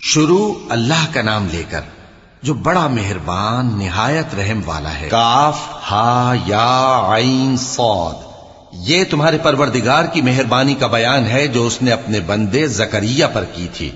شروع اللہ کا نام لے کر جو بڑا مہربان نہایت رحم والا ہے۔ کاف ہا یا عین صاد، یہ تمہارے پروردگار کی مہربانی کا بیان ہے جو اس نے اپنے بندے زکریا پر کی تھی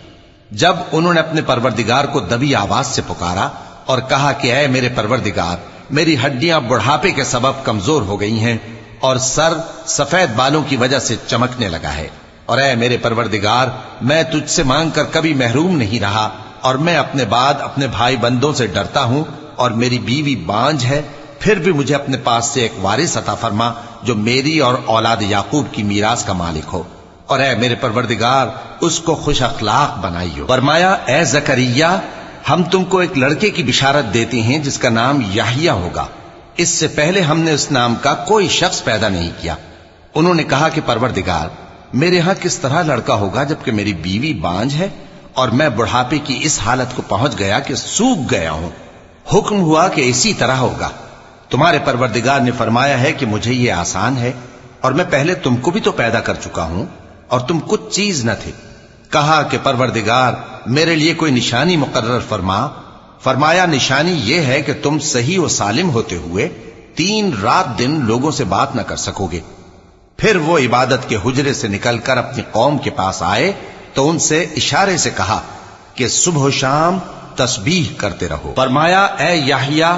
جب انہوں نے اپنے پروردگار کو دبی آواز سے پکارا اور کہا کہ اے میرے پروردگار، میری ہڈیاں بڑھاپے کے سبب کمزور ہو گئی ہیں اور سر سفید بالوں کی وجہ سے چمکنے لگا ہے، اور اے میرے پروردگار، میں تجھ سے مانگ کر کبھی محروم نہیں رہا، اور میں اپنے بعد اپنے بھائی بندوں سے ڈرتا ہوں، اور میری بیوی بانجھ ہے، پھر بھی مجھے اپنے پاس سے ایک وارث عطا فرما جو میری اور اولاد یعقوب کی میراث کا مالک ہو، اور اے میرے پروردگار، اس کو خوش اخلاق بنائیو۔ فرمایا اے زکریا، ہم تم کو ایک لڑکے کی بشارت دیتے ہیں جس کا نام یحییٰ ہوگا، اس سے پہلے ہم نے اس نام کا کوئی شخص پیدا نہیں کیا۔ انہوں نے کہا کہ پروردگار، میرے ہاں کس طرح لڑکا ہوگا جبکہ میری بیوی بانجھ ہے اور میں بڑھاپے کی اس حالت کو پہنچ گیا کہ سوکھ گیا ہوں؟ حکم ہوا کہ اسی طرح ہوگا۔ تمہارے پروردگار نے فرمایا ہے کہ مجھے یہ آسان ہے، اور میں پہلے تم کو بھی تو پیدا کر چکا ہوں اور تم کچھ چیز نہ تھے۔ کہا کہ پروردگار، میرے لیے کوئی نشانی مقرر فرما۔ فرمایا نشانی یہ ہے کہ تم صحیح و سالم ہوتے ہوئے 3 رات دن لوگوں سے بات نہ کر سکو گے۔ پھر وہ عبادت کے حجرے سے نکل کر اپنی قوم کے پاس آئے تو ان سے اشارے سے کہا کہ صبح و شام تسبیح کرتے رہو۔ فرمایا اے یحییٰ،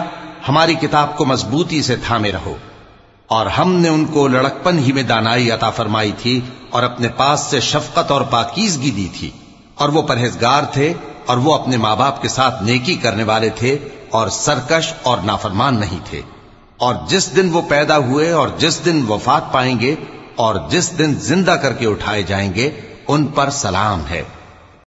ہماری کتاب کو مضبوطی سے تھامے رہو، اور ہم نے ان کو لڑکپن ہی میں دانائی عطا فرمائی تھی اور اپنے پاس سے شفقت اور پاکیزگی دی تھی، اور وہ پرہیزگار تھے، اور وہ اپنے ماں باپ کے ساتھ نیکی کرنے والے تھے اور سرکش اور نافرمان نہیں تھے۔ اور جس دن وہ پیدا ہوئے اور جس دن وفات پائیں گے اور جس دن زندہ کر کے اٹھائے جائیں گے، ان پر سلام ہے۔